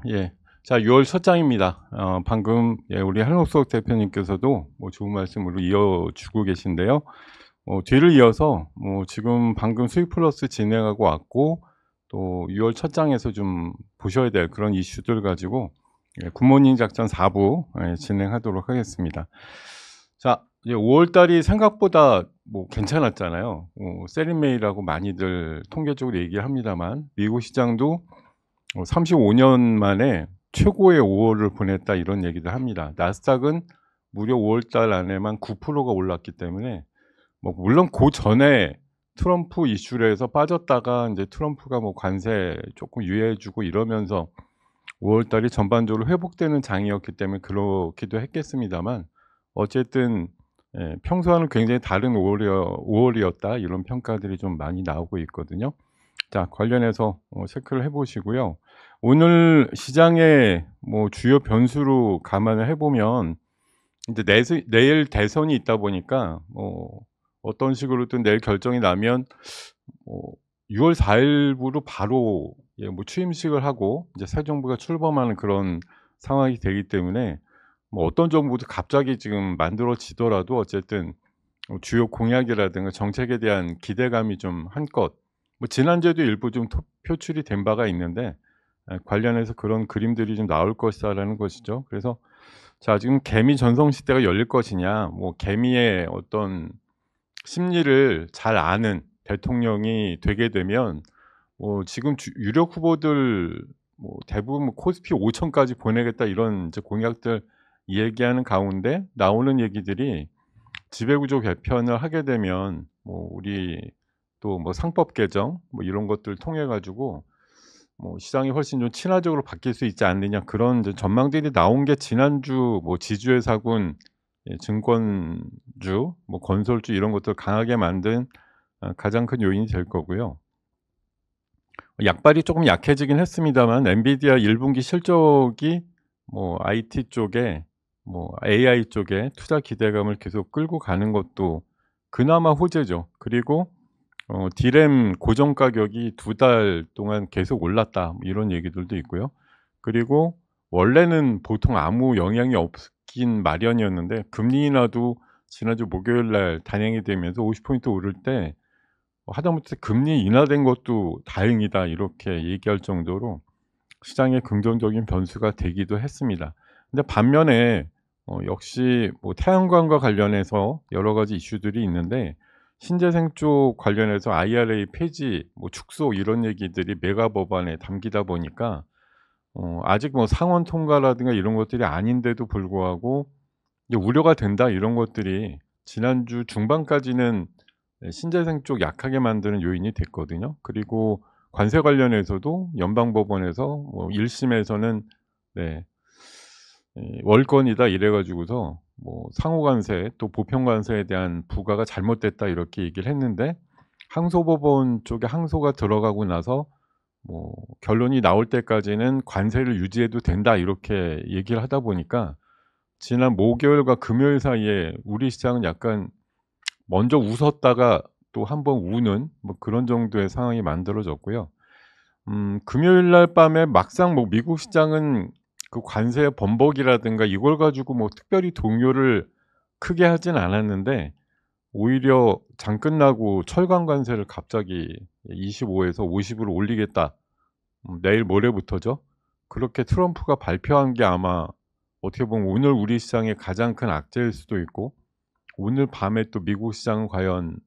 예. 자, 6월 첫 장입니다. 방금 우리 한옥석 대표님께서도 좋은 말씀으로 이어주고 계신데요. 뒤를 이어서 지금 방금 수익 플러스 진행하고 왔고, 또 6월 첫 장에서 좀 보셔야 될 그런 이슈들 가지고 굿모닝 작전 4부 진행하도록 하겠습니다. 자, 이제 5월 달이 생각보다 괜찮았잖아요. 세리메이라고 많이들 통계적으로 얘기를 합니다만, 미국 시장도 35년 만에 최고의 5월을 보냈다 이런 얘기도 합니다. 나스닥은 무려 5월 달 안에만 9%가 올랐기 때문에 물론 그 전에 트럼프 이슈로 해서 빠졌다가 이제 트럼프가 관세 조금 유예해 주고 이러면서 5월 달이 전반적으로 회복되는 장이었기 때문에 그렇기도 했겠습니다만, 어쨌든 평소와는 굉장히 다른 5월이었다 이런 평가들이 좀 많이 나오고 있거든요. 자, 관련해서 체크를 해 보시고요. 오늘 시장의 주요 변수로 감안을 해 보면, 이제 내일 대선이 있다 보니까 어떤 식으로든 내일 결정이 나면 6월 4 일부로 바로 취임식을 하고 이제 새 정부가 출범하는 그런 상황이 되기 때문에, 어떤 정부도 갑자기 지금 만들어지더라도 어쨌든 주요 공약이라든가 정책에 대한 기대감이 좀 한껏, 지난주에도 일부 좀 표출이 된 바가 있는데, 관련해서 그런 그림들이 좀 나올 것이다라는 것이죠. 그래서 자, 지금 개미 전성시대가 열릴 것이냐, 개미의 어떤 심리를 잘 아는 대통령이 되게 되면 지금 유력 후보들 대부분 코스피 5천까지 보내겠다 이런 이제 공약들 얘기하는 가운데 나오는 얘기들이, 지배구조 개편을 하게 되면 우리 또 상법 개정 이런 것들 통해 가지고 시장이 훨씬 좀 친화적으로 바뀔 수 있지 않느냐, 그런 이제 전망들이 나온 게 지난주 지주회사군, 증권주, 건설주 이런 것들을 강하게 만든 가장 큰 요인이 될 거고요. 약발이 조금 약해지긴 했습니다만, 엔비디아 1분기 실적이 IT 쪽에 AI 쪽에 투자 기대감을 계속 끌고 가는 것도 그나마 호재죠. 그리고 디램 고정 가격이 2달 동안 계속 올랐다 이런 얘기들도 있고요. 그리고 원래는 보통 아무 영향이 없긴 마련이었는데, 금리 인하도 지난주 목요일 날 단행이 되면서 50포인트 오를 때 하다못해 금리 인하된 것도 다행이다 이렇게 얘기할 정도로 시장에 긍정적인 변수가 되기도 했습니다. 근데 반면에 역시 태양광과 관련해서 여러 가지 이슈들이 있는데, 신재생 쪽 관련해서 IRA 폐지, 축소 이런 얘기들이 메가 법안에 담기다 보니까 아직 상원 통과라든가 이런 것들이 아닌데도 불구하고 이제 우려가 된다 이런 것들이 지난주 중반까지는 신재생 쪽 약하게 만드는 요인이 됐거든요. 그리고 관세 관련해서도 연방법원에서 1심에서는 네, 월권이다 이래 가지고서 상호 관세 또 보편 관세에 대한 부과가 잘못됐다 이렇게 얘기를 했는데, 항소법원 쪽에 항소가 들어가고 나서 결론이 나올 때까지는 관세를 유지해도 된다 이렇게 얘기를 하다 보니까, 지난 목요일과 금요일 사이에 우리 시장은 약간 먼저 웃었다가 또 한번 우는 그런 정도의 상황이 만들어졌고요. 금요일 날 밤에 막상 미국 시장은 그 관세 번복이라든가 이걸 가지고 특별히 동요를 크게 하진 않았는데, 오히려 장 끝나고 철강 관세를 갑자기 25에서 50으로 올리겠다. 내일 모레부터죠. 그렇게 트럼프가 발표한 게 아마 어떻게 보면 오늘 우리 시장의 가장 큰 악재일 수도 있고, 오늘 밤에 또 미국 시장은 과연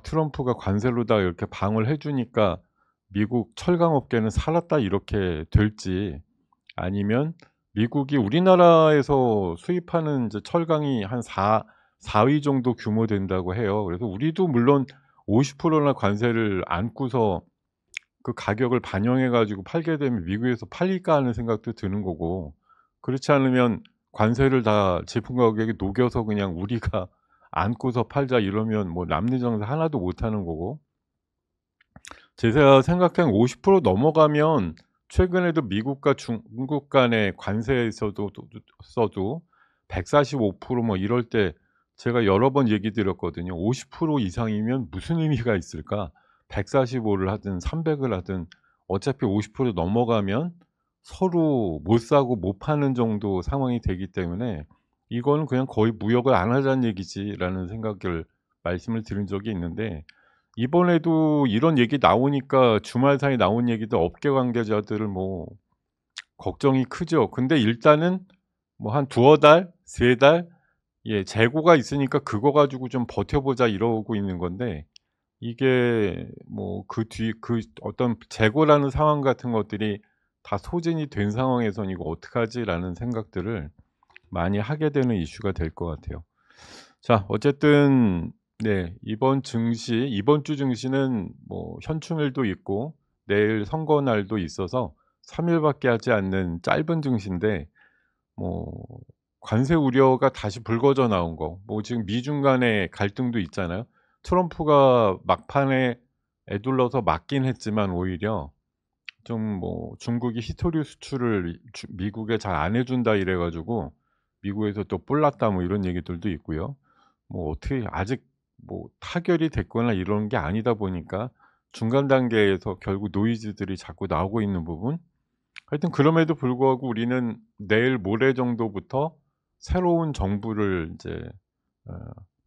트럼프가 관세로다 이렇게 방을 해 주니까 미국 철강 업계는 살았다 이렇게 될지, 아니면 미국이 우리나라에서 수입하는 이제 철강이 한 4위 정도 규모 된다고 해요. 그래서 우리도 물론 50%나 관세를 안고서 그 가격을 반영해 가지고 팔게 되면 '미국에서 팔릴까?' 하는 생각도 드는 거고, 그렇지 않으면 관세를 다 제품 가격에 녹여서 그냥 우리가 안고서 팔자 이러면 남는 장사 하나도 못 하는 거고, 제가 생각한 50% 넘어가면 최근에도 미국과 중국 간의 관세에서도 써도 145% 이럴 때 제가 여러 번 얘기 드렸거든요. 50% 이상이면 무슨 의미가 있을까? 145를 하든 300을 하든 어차피 50% 넘어가면 서로 못 사고 못 파는 정도 상황이 되기 때문에 이거는 그냥 거의 '무역을 안 하자는 얘기지.'라는 생각을 말씀을 드린 적이 있는데, 이번에도 이런 얘기 나오니까 주말 사이에 나온 얘기도 업계 관계자들은 뭐 걱정이 크죠. 근데 일단은 뭐 한 두어 달, 세 달, 예, 재고가 있으니까 '그거 가지고 좀 버텨 보자.' 이러고 있는 건데, 이게 뭐 그 뒤 그 어떤 재고라는 상황 같은 것들이 다 소진이 된 상황에서는 '이거 어떡하지?'라는 생각들을 많이 하게 되는 이슈가 될 것 같아요. 자, 어쨌든 네, 이번 주 증시는 뭐 현충일도 있고 내일 선거 날도 있어서 3 일밖에 하지 않는 짧은 증시인데, 뭐 관세 우려가 다시 불거져 나온 거, 뭐 지금 미중 간의 갈등도 있잖아요. 트럼프가 막판에 에둘러서 막긴 했지만 오히려 좀 뭐 중국이 히토류 수출을 미국에 잘 안 해 준다 이래 가지고 미국에서 또 뿔났다 뭐 이런 얘기들도 있고요. 뭐 어떻게 아직 뭐 타결이 됐거나 이런 게 아니다 보니까 중간 단계에서 결국 노이즈들이 자꾸 나오고 있는 부분, 하여튼 그럼에도 불구하고 우리는 내일 모레 정도부터 새로운 정부를 인제 어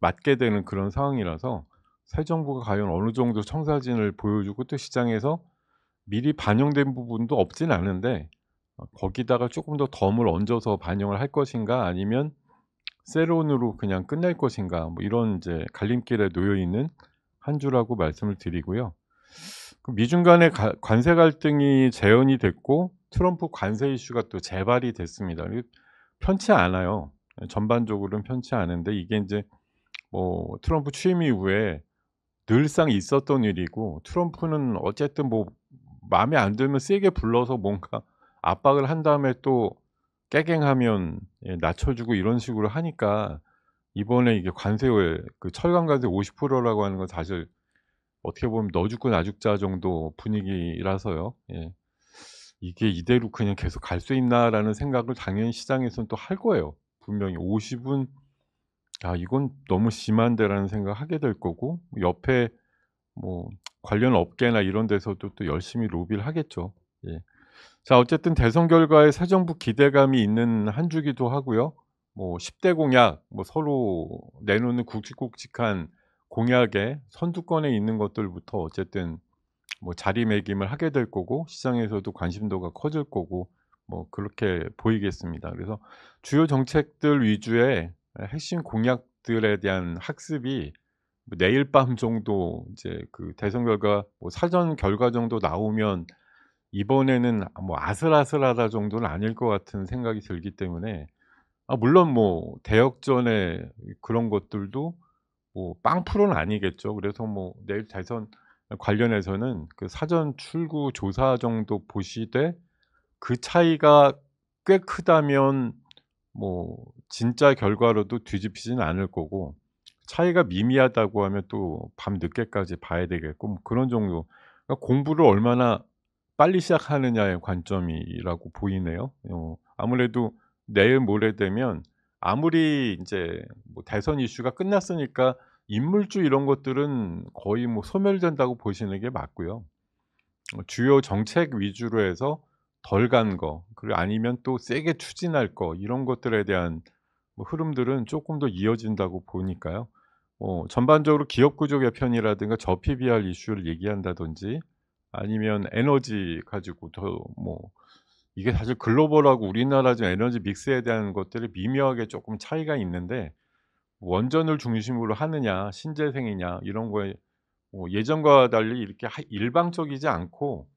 맡게 되는 그런 상황이라서 새 정부가 과연 어느 정도 청사진을 보여주고 또 시장에서 미리 반영된 부분도 없진 않은데, 거기다가 쪼끔 더 덤을 얹어서 반영을 할 것인가 아니면 세론으로 그냥 끝낼 것인가, 뭐 이런 인제 갈림길에 놓여 있는 한 주라고 말씀을 드리고요. 그 미중 간의 관세 갈등이 재현이 됐고 트럼프 관세 이슈가 또 재발이 됐습니다. 이게 편치 않아요. 예, 전반적으로는 편치 않은데 이게 인제 뭐 트럼프 취임 이후에 늘상 있었던 일이고, 트럼프는 어쨌든 뭐 마음에 안 들면 세게 불러서 뭔가 압박을 한 다음에 또 깨갱하면 예, 낮춰 주고 이런 식으로 하니까 이번에 이게 관세를 그 철강 관세 50% 라고 하는 건 사실 어떻게 보면 너 죽고 나 죽자 정도 분위기라서요. 예. '이게 이대로 그냥 계속 갈 수 있나.'라는 생각을 당연히 시장에서는 또 할 거예요. 분명히 50은 '아 이건 너무 심한데.'라는 생각을 하게 될 거고, 옆에 뭐 관련 업계나 이런 데서도 또 열심히 로비를 하겠죠. 예. 자, 어쨌든 대선 결과에 새 정부 기대감이 있는 한 주기도 하고요. 뭐 10대 공약, 뭐 서로 내놓는 굵직굵직한 공약의 선두권에 있는 것들부터 어쨌든 뭐 자리매김을 하게 될 거고 시장에서도 관심도가 커질 거고 뭐 그렇게 보이겠습니다. 그래서 주요 정책들 위주의 핵심 공약들에 대한 학습이 뭐 내일 밤 정도 이제 그 대선 결과 뭐 사전 결과 정도 나오면 이번에는 뭐 아슬아슬하다 정도는 아닐 것 같은 생각이 들기 때문에, 물론 뭐 대역전의 그런 것들도 뭐 빵프로는 아니겠죠. 그래서 뭐 내일 대선 관련해서는 그 사전 출구 조사 정도 보시되 그 차이가 꽤 크다면 뭐 진짜 결과로도 뒤집히지는 않을 거고, 차이가 미미하다고 하면 또 밤늦게까지 봐야 되겠고 뭐 그런 정도. 그러니까 공부를 얼마나 빨리 시작하느냐의 관점이라고 보이네요. 아무래도 내일 모레 되면 아무리 인제 뭐 대선 이슈가 끝났으니까 인물주 이런 것들은 거의 뭐 소멸된다고 보시는 게 맞고요. 주요 정책 위주로 해서 덜 간 거, 그리고 아니면 또 세게 추진할 거 이런 것들에 대한 뭐 흐름들은 쪼끔 더 이어진다고 보니까요. 전반적으로 기업 구조 개편이라든가 저PBR 이슈를 얘기한다든지 아니면 에너지 가지고 더 뭐 이게 사실 글로벌하고 우리나라 지금 에너지 믹스에 대한 것들이 미묘하게 쪼끔 차이가 있는데, 원전을 중심으로 하느냐 신재생이냐 이런 거에 뭐 예전과 달리 이렇게 일방적이지 않고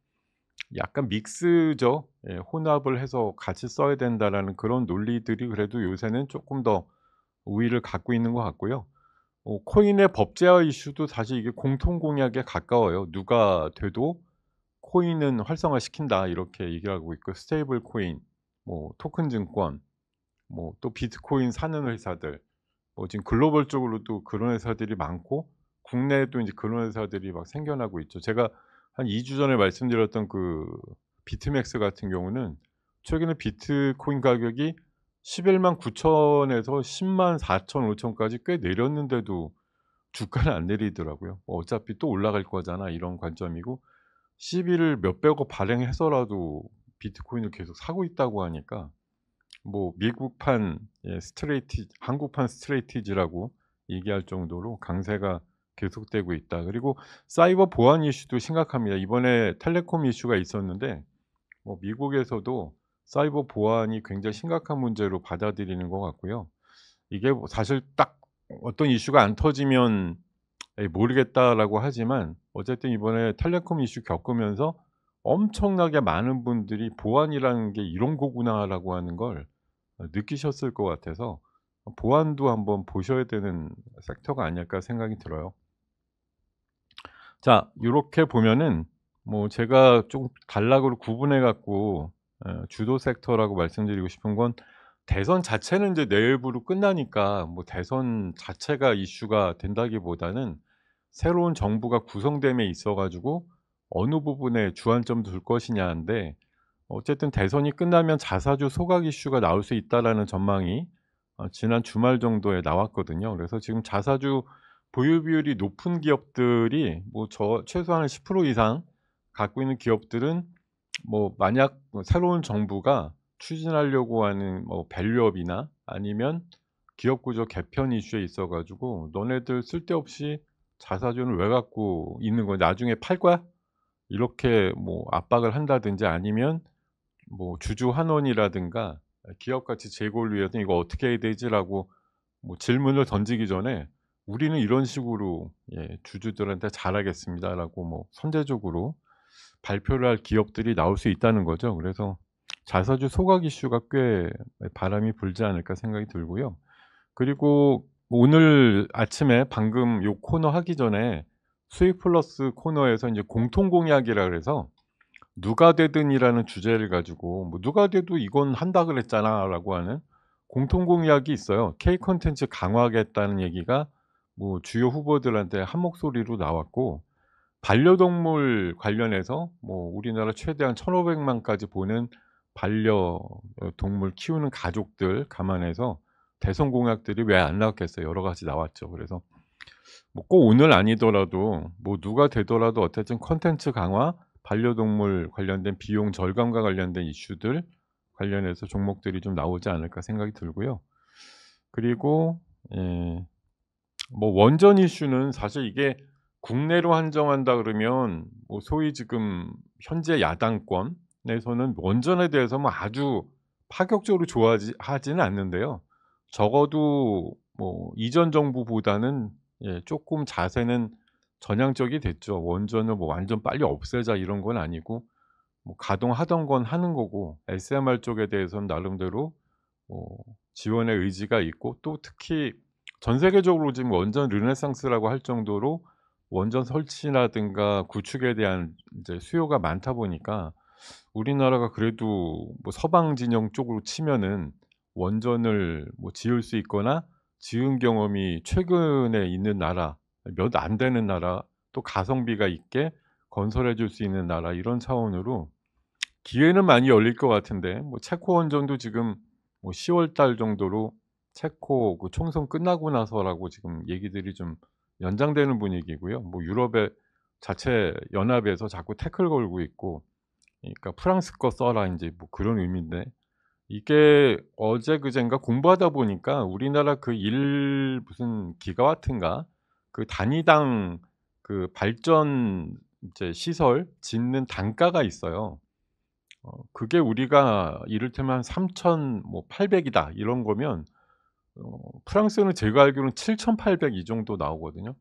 약간 믹스죠. 예, 혼합을 해서 같이 써야 된다라는 그런 논리들이 그래도 요새는 쪼끔 더 우위를 갖고 있는 것 같고요. 코인의 법제화 이슈도 사실 이게 공통 공약에 가까워요. "누가 돼도 코인은 활성화시킨다." 이렇게 얘기를 하고 있고, 스테이블 코인, 뭐 토큰 증권, 뭐 또 비트코인 사는 회사들, 뭐 지금 글로벌적으로도 그런 회사들이 많고 국내에도 인제 그런 회사들이 막 생겨나고 있죠. 제가 한 2주 전에 말씀드렸던 그 비트맥스 같은 경우는 최근에 비트코인 가격이 119,000 에서 104,000-5,000 까지 꽤 내렸는데도 주가는 안 내리더라고요. 어차피 또 올라갈 거잖아 이런 관점이고, 시비를 몇백억 발행해서라도 비트코인을 계속 사고 있다고 하니까 뭐 미국판 한국판 스트레이티지라고 얘기할 정도로 강세가 계속되고 있다. 그리고 사이버 보안 이슈도 심각합니다. 이번에 텔레콤 이슈가 있었는데 뭐 미국에서도 사이버 보안이 굉장히 심각한 문제로 받아들이는 것 같고요. 이게 뭐 사실 딱 어떤 이슈가 안 터지면 '에이 모르겠다.'라고 하지만 어쨌든 이번에 텔레콤 이슈 겪으면서 엄청나게 많은 분들이 '보안이라는 게 이런 거구나.'라고 하는 걸 느끼셨을 것 같아서 '보안도 한번 보셔야 되는 섹터가 아닐까.' 생각이 들어요. 자 요렇게 보면은 뭐 제가 좀 단락으로 구분해 갖고 주도 섹터라고 말씀드리고 싶은 건 대선 자체는 인제 내일부로 끝나니까 뭐 대선 자체가 이슈가 된다기보다는 새로운 정부가 구성됨에 있어 가지고 어느 부분에 주안점 둘 것이냐인데 어쨌든 대선이 끝나면 자사주 소각 이슈가 나올 수 있다라는 전망이 지난 주말 정도에 나왔거든요. 그래서 지금 자사주 보유 비율이 높은 기업들이 뭐 최소한 10% 이상 갖고 있는 기업들은 뭐 만약 뭐 새로운 정부가 추진하려고 하는 뭐 밸류업이나 아니면 기업 구조 개편 이슈에 있어 가지고 "너네들 쓸데없이 자사주는 왜 갖고 있는 거야? 나중에 팔 거야?" 이렇게 뭐 압박을 한다든지 아니면 뭐 주주 환원이라든가 기업 가치 제고를 위해서 "이거 어떻게 해야 되지?"라고 뭐 질문을 던지기 전에 "우리는 이런 식으로 주주들한테 잘하겠습니다."라고 뭐 선제적으로 발표를 할 기업들이 나올 수 있다는 거죠. 그래서 '자사주 소각 이슈가 꽤 바람이 불지 않을까.' 생각이 들고요. 그리고 오늘 아침에 방금 요 코너 하기 전에 수익 플러스 코너에서 인제 공통 공약이라 그래서 "누가 되든"이라는 주제를 가지고 뭐 "누가 돼도 이건 한다 그랬잖아."라고 하는 공통 공약이 있어요. K 콘텐츠 강화하겠다는 얘기가 뭐 주요 후보들한테 한 목소리로 나왔고 반려동물 관련해서 뭐 우리나라 최대 한 1,500만까지 보는 동물 키우는 가족들 감안해서 대선 공약들이 왜 안 나왔겠어요. 여러 가지 나왔죠. 그래서 뭐 꼭 오늘 아니더라도 뭐 누가 되더라도 어쨌든 콘텐츠 강화, 반려동물 관련된 비용 절감과 관련된 이슈들 관련해서 종목들이 좀 나오지 않을까 생각이 들고요. 그리고 예 뭐 원전 이슈는 사실 이게 국내로 한정한다 그러면 뭐 소위 지금 현재 야당권에서는 원전에 대해서 뭐 아주 파격적으로 좋아하지 하지는 않는데요. 적어도 뭐 이전 정부보다는 쪼끔 자세는 전향적이 됐죠. 원전을 뭐 완전 빨리 없애자 이런 건 아니고 뭐 가동하던 건 하는 거고 SMR 쪽에 대해서는 나름대로 뭐 지원의 의지가 있고 또 특히 전 세계적으로 지금 원전 르네상스라고 할 정도로 원전 설치라든가 구축에 대한 인제 수요가 많다 보니까 우리나라가 그래도 뭐 서방 진영 쪽으로 치면은 원전을 뭐 지을 수 있거나 지은 경험이 최근에 있는 나라 몇 안 되는 나라 또 가성비가 있게 건설해 줄 수 있는 나라 이런 차원으로 기회는 많이 열릴 것 같은데 뭐 체코 원전도 지금 뭐 10월 달 정도로 체코 그 총선 끝나고 나서라고 지금 얘기들이 좀 연장되는 분위기고요. 뭐 유럽의 자체 연합에서 자꾸 태클 걸고 있고 그러니까 "프랑스 거 써라." 인제 뭐 그런 의미인데 이게 어제 그젠가 공부하다 보니까 우리나라 그 무슨 기가와트인가 그 단위당 그 발전 이제 시설 짓는 단가가 있어요. 그게 우리가 이를테면 3,000 뭐 800 이다 이런 거면 프랑스는 제가 알기로는 7,800 이 정도 나오거든요.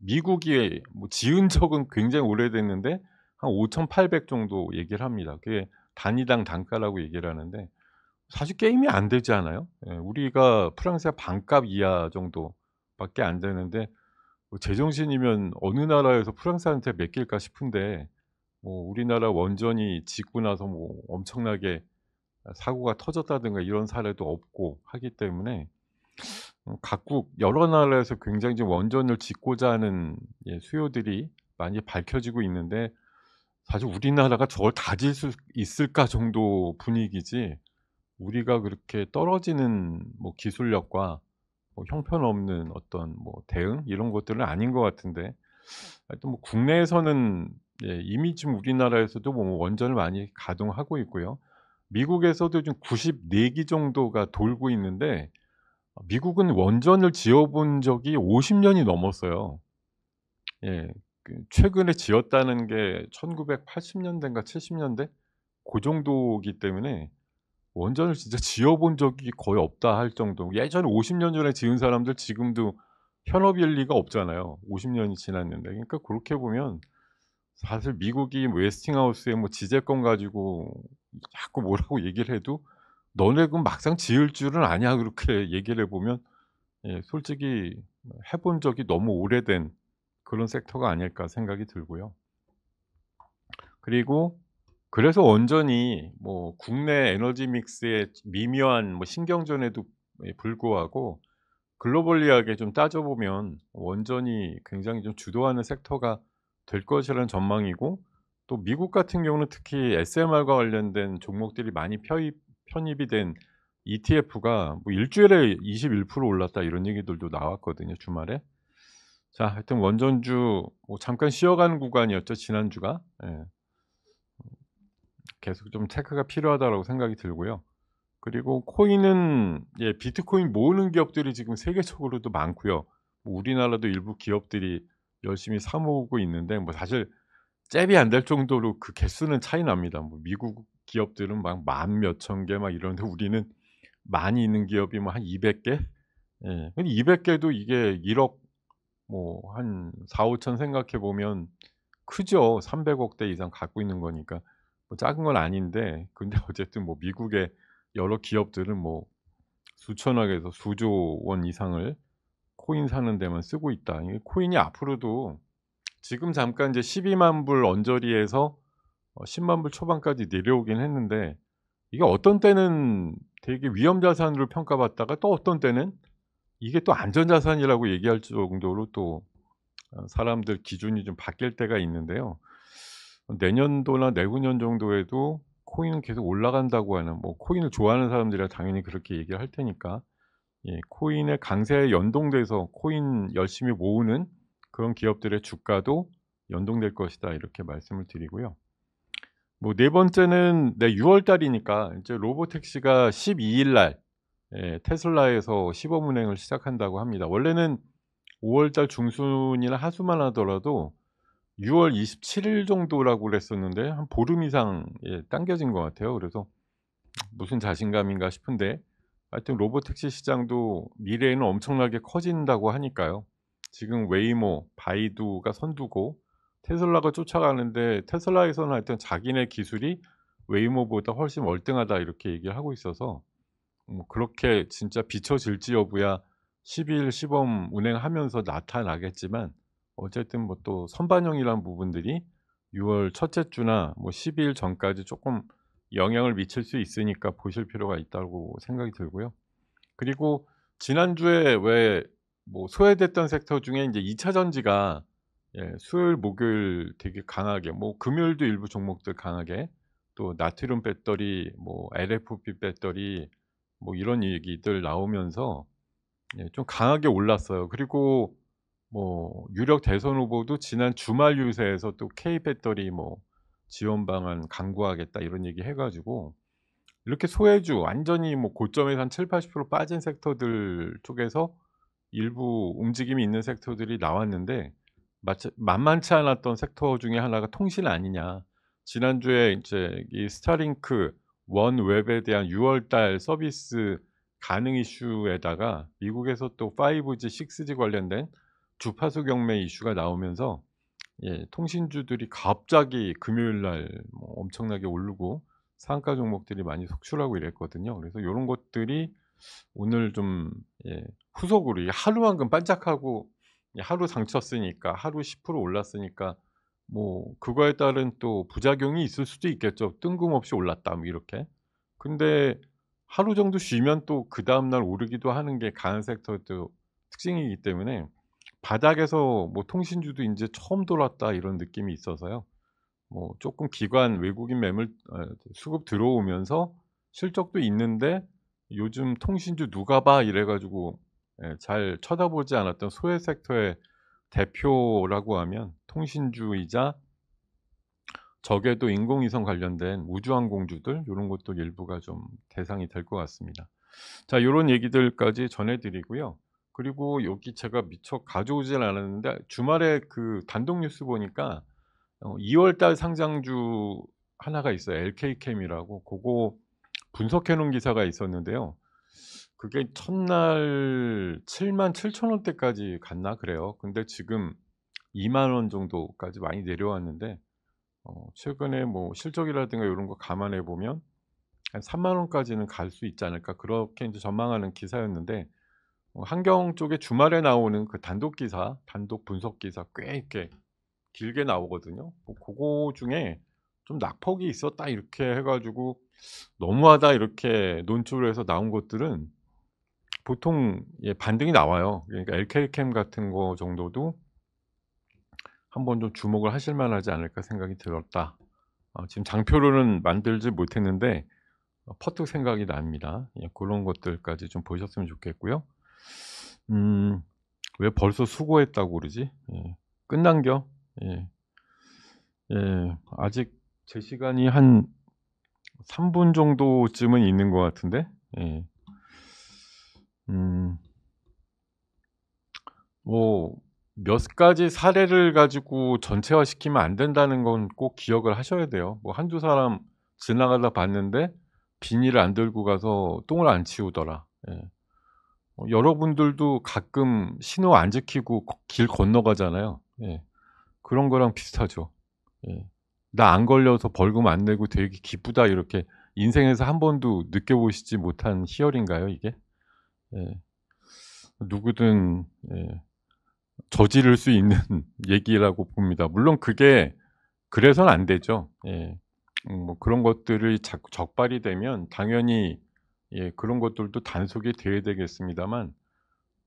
미국이 뭐 지은 적은 굉장히 오래됐는데 한 5,800 정도 얘기를 합니다. 그게 단위당 단가라고 얘기를 하는데 사실 게임이 안 되지 않아요? 우리가 프랑스의 반값 이하 정도밖에 안 되는데 뭐 제정신이면 어느 나라에서 프랑스한테 맡길까 싶은데 뭐 우리나라 원전이 짓고 나서 뭐 엄청나게 사고가 터졌다든가 이런 사례도 없고 하기 때문에 각국 여러 나라에서 굉장히 지금 원전을 짓고자 하는 수요들이 많이 밝혀지고 있는데 사실 '우리나라가 저걸 다 지을 수 있을까?' 정도 분위기지 우리가 그렇게 떨어지는 뭐 기술력과 뭐 형편없는 어떤 뭐 대응 이런 것들은 아닌 것 같은데 하여튼 뭐 국내에서는 예, 이미 지금 우리나라에서도 뭐 원전을 많이 가동하고 있고요. 미국에서도 지금 94 기 정도가 돌고 있는데 미국은 원전을 지어 본 적이 50 년이 넘었어요. 예. 최근에 지었다는 게 1980 년대인가 70 년대 고 정도기 때문에 원전을 진짜 지어 본 적이 거의 없다 할 정도. 예전에 50년 전에 지은 사람들 지금도 현업일 리가 없잖아요, 50 년이 지났는데. 그러니까 고렇게 보면 사실 미국이 웨스팅하우스의 뭐 지재권 가지고 자꾸 뭐라고 얘기를 해도 "너네 그 막상 지을 줄은 아냐." 그렇게 얘기를 해 보면 예, 솔직히 해본 적이 너무 오래된 그런 섹터가 아닐까 생각이 들고요. 그리고 그래서 원전이 뭐 국내 에너지 믹스의 미묘한 뭐 신경전에도 예 불구하고 글로벌리하게 좀 따져 보면 원전이 굉장히 좀 주도하는 섹터가 될 것이라는 전망이고, 또 미국 같은 경우는 특히 SMR과 관련된 종목들이 많이 편입이 된 ETF가 뭐 일 주일에 21% 올랐다 이런 얘기들도 나왔거든요, 주말에. 자, 하여튼 원전주 뭐 잠깐 쉬어가는 구간이었죠, 지난주가. 예. 계속 좀 체크가 필요하다라고 생각이 들고요. 그리고 코인은 예, 비트코인 모으는 기업들이 지금 세계적으로도 많고요. 뭐 우리나라도 일부 기업들이 열심히 사 모으고 있는데 뭐 사실 잽이 안 될 정도로 그 개수는 차이 납니다. 뭐 미국 기업들은 막 만 몇천 개 막 이러는데 우리는 많이 있는 기업이 뭐 한 200 개? 예. 근데 200 개도 이게 1억 뭐 한 4-5천 생각해 보면 크죠. 300억 대 이상 갖고 있는 거니까. 뭐 작은 건 아닌데 근데 어쨌든 뭐 미국의 여러 기업들은 뭐 수천억에서 수조 원 이상을 코인 사는 데만 쓰고 있다. 이 코인이 앞으로도 지금 잠깐 이제 120,000불 언저리에서 10만 불 초반까지 내려오긴 했는데 이게 어떤 때는 되게 위험 자산으로 평가받다가 또 어떤 때는 이게 또 안전 자산이라고 얘기할 정도로 또 사람들 기준이 좀 바뀔 때가 있는데요. 내년도나 내후년 정도에도 코인은 계속 올라간다고 하는, 뭐 코인을 좋아하는 사람들이야 당연히 그렇게 얘기를 할 테니까 예, 코인의 강세에 연동돼서 코인 열심히 모으는 그런 기업들의 주가도 연동될 것이다 이렇게 말씀을 드리고요. 뭐 네 번째는 네, 6월 달이니까 이제 로보택시가 12일 날 예, 테슬라에서 시범 운행을 시작한다고 합니다. 원래는 5월 달 중순이나 하수만 하더라도 6월 27일 정도라고 그랬었는데 한 보름 이상 예, 당겨진 것 같아요. 그래서 무슨 자신감인가 싶은데 하여튼 로보택시 시장도 미래에는 엄청나게 커진다고 하니까요. 지금 웨이모, 바이두가 선두고 테슬라가 쫓아가는데 테슬라에서는 하여튼 자기네 기술이 웨이모보다 훨씬 월등하다 이렇게 얘기를 하고 있어서 뭐 그렇게 진짜 비춰질지 여부야 12일 시범 운행하면서 나타나겠지만 어쨌든 뭐 또 선반영이란 부분들이 6월 첫째 주나 뭐 12일 전까지 쪼끔 영향을 미칠 수 있으니까 보실 필요가 있다고 생각이 들고요. 그리고 지난주에 왜 뭐 소외됐던 섹터 중에 인제 2 차 전지가 예, 수요일, 목요일 되게 강하게, 뭐 금요일도 일부 종목들 강하게 또 나트륨 배터리, 뭐 LFP 배터리 뭐 이런 얘기들 나오면서 예, 좀 강하게 올랐어요. 그리고 뭐 유력 대선 후보도 지난 주말 유세에서 또 K 배터리 뭐 지원 방안 강구하겠다 이런 얘기 해 가지고 이렇게 소외주 완전히 뭐 고점에서 한 70-80% 빠진 섹터들 쪽에서 일부 움직임이 있는 섹터들이 나왔는데 마치 만만치 않았던 섹터 중에 하나가 통신 아니냐. 지난주에 인제 이 스타링크 원웹에 대한 6월 달 서비스 가능 이슈에다가 미국에서 또 5G, 6G 관련된 주파수 경매 이슈가 나오면서 예, 통신주들이 갑자기 금요일 날 뭐 엄청나게 오르고 상가 종목들이 많이 속출하고 이랬거든요. 그래서 요런 것들이 오늘 좀 예, 후속으로 이게 하루만금 반짝하고 예, 하루 장쳤으니까 하루 10% 올랐으니까 뭐 그거에 따른 또 부작용이 있을 수도 있겠죠. 뜬금없이 올랐다 뭐 이렇게. 근데 하루 정도 쉬면 또 그다음 날 오르기도 하는 게 강한 섹터도 특징이기 때문에 바닥에서 뭐 통신주도 인제 '처음 돌았다.' 이런 느낌이 있어서요. 뭐 쪼끔 기관 외국인 매물 수급 들어오면서 실적도 있는데 요즘 통신주 누가 봐 이래 가지고 예, 잘 쳐다보지 않았던 소외 섹터의 대표라고 하면 통신주이자 적에도 인공위성 관련된 우주항공주들 요런 것도 일부가 좀 대상이 될 것 같습니다. 자 요런 얘기들까지 전해 드리고요. 그리고 여기 제가 미처 가져오질 않았는데 주말에 그 단독 뉴스 보니까 2월 달 상장주 하나가 있어요. LK캠이라고. 고거 분석해 놓은 기사가 있었는데요. 그게 첫날 77,000 원대까지 갔나 그래요. 근데 지금 2만 원 정도까지 많이 내려왔는데 최근에 뭐 실적이라든가 요런 거 감안해 보면 한 3만 원까지는 갈 수 있지 않을까 그렇게 인제 전망하는 기사였는데 한경 쪽에 주말에 나오는 그 단독 기사, 단독 분석 기사 꽤 이렇게 길게 나오거든요. 뭐 고거 중에 좀 '낙폭이 있었다.' 이렇게 해 가지고 '너무하다.' 이렇게 논조를 해서 나온 것들은 보통 예 반등이 나와요. 그러니까 LK캠 같은 거 정도도 '한번 좀 주목을 하실 만하지 않을까.' 생각이 들었다. 지금 장표로는 만들지 못했는데 퍼뜩 생각이 납니다. 예 고런 것들까지 좀 보셨으면 좋겠고요. 음 왜 벌써 수고했다고 그러지? 예. 끝난겨? 예. 예. 아직 제 시간이 한 3분 정도쯤은 있는 것 같은데 예. 음 뭐 몇 가지 사례를 가지고 전체화시키면 안 된다는 건 꼭 기억을 하셔야 돼요. 뭐 한두 사람 지나가다 봤는데 비닐을 안 들고 가서 똥을 안 치우더라. 예. 여러분들도 가끔 신호 안 지키고 길 건너가잖아요. 예. 그런 거랑 비슷하죠. 예. '나 안 걸려서 벌금 안 내고 되게 기쁘다.' 이렇게 인생에서 한 번도 느껴보시지 못한 희열인가요 이게? 예. 누구든 예 저지를 수 있는 얘기라고 봅니다. 물론 그게 그래서는 안 되죠. 예. 뭐 그런 것들이 자꾸 적발이 되면 당연히 예 그런 것들도 단속이 돼야 되겠습니다만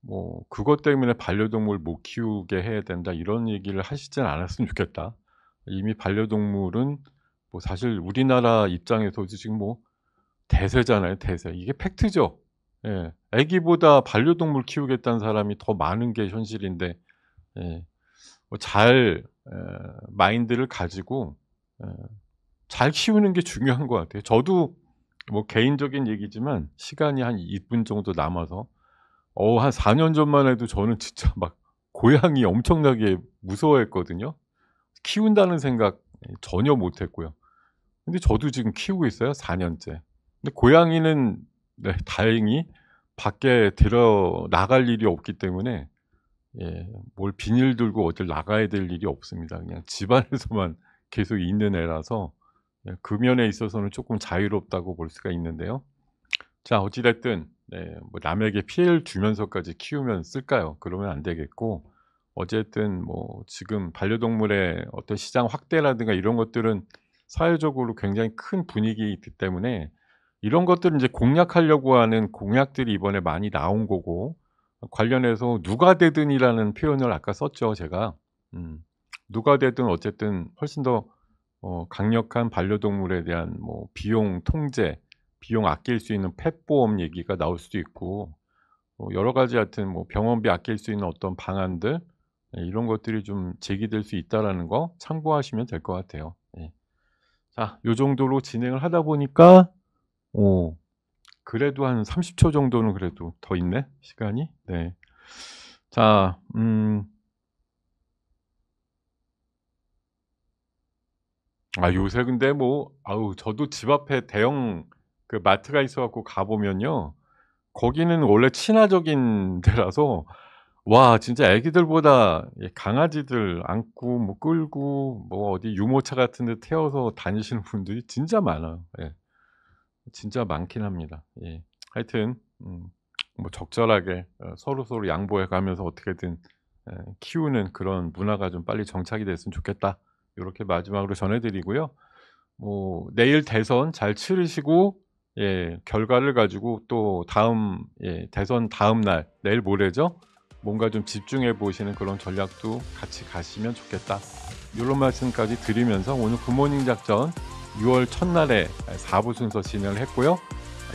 뭐 "그것 때문에 반려동물 못 키우게 해야 된다." 이런 얘기를 하시진 않았으면 좋겠다. 이미 반려동물은 뭐 사실 우리나라 입장에서도 지금 뭐 대세잖아요, 대세. 이게 팩트죠. 예. 애기보다 반려동물 키우겠다는 사람이 더 많은 게 현실인데 예. 뭐 잘 마인드를 가지고 예 잘 키우는 게 중요한 것 같아요. 저도 뭐 개인적인 얘기지만 시간이 한 2분 정도 남아서 한 4년 전만 해도 저는 진짜 막 고양이 엄청나게 무서워했거든요. 키운다는 생각 전혀 못 했고요. 근데 저도 지금 키우고 있어요, 4 년째. 근데 고양이는 네 다행히 밖에 들어 나갈 일이 없기 때문에 예 뭘 비닐 들고 어딜 나가야 될 일이 없습니다. 그냥 집 안에서만 계속 있는 애라서 예 그 면에 있어서는 쪼끔 자유롭다고 볼 수가 있는데요. 자 어찌 됐든 네 뭐 남에게 피해를 주면서까지 키우면 쓸까요? 그러면 안 되겠고 어쨌든 뭐 지금 반려동물의 어떤 시장 확대라든가 이런 것들은 사회적으로 굉장히 큰 분위기이기 때문에 이런 것들을 인제 공략하려고 하는 공약들이 이번에 많이 나온 거고 관련해서 "누가 되든"이라는 표현을 아까 썼죠 제가. 음. 누가 되든 어쨌든 훨씬 더 강력한 반려동물에 대한 뭐 비용 통제, 비용 아낄 수 있는 펫보험 얘기가 나올 수도 있고 여러 가지 하여튼 뭐 병원비 아낄 수 있는 어떤 방안들 예 이런 것들이 좀 제기될 수 있다라는 거 참고하시면 될 것 같아요. 예. 자 요 정도로 진행을 하다 보니까 어 그래도 한 30초 정도는 그래도 더 있네 시간이. 네. 자 요새 근데 뭐 아우 저도 집 앞에 대형 그 마트가 있어 갖고 가 보면요. 거기는 원래 친화적인 데라서 와 진짜 애기들보다 이 강아지들 안고 뭐 끌고 뭐 어디 유모차 같은 데 태워서 다니시는 분들이 진짜 많아요. 예. 진짜 많긴 합니다. 예. 하여튼 뭐 적절하게 서로서로 양보해 가면서 어떻게든 키우는 그런 문화가 좀 빨리 정착이 됐으면 좋겠다. 요렇게 마지막으로 전해 드리고요. 뭐 내일 대선 잘 치르시고 예 결과를 가지고 또 다음 예 대선 다음 날 내일 모레죠. 뭔가 좀 집중해 보시는 그런 전략도 같이 가시면 좋겠다. 요런 말씀까지 드리면서 오늘 굿모닝 작전 6월 첫날에 4부 순서 진행을 했고요.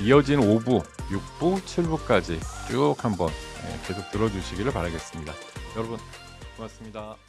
이어지는 5 부, 6 부, 7 부까지 쭉 한번 예 계속 들어 주시기를 바라겠습니다. 여러분 고맙습니다.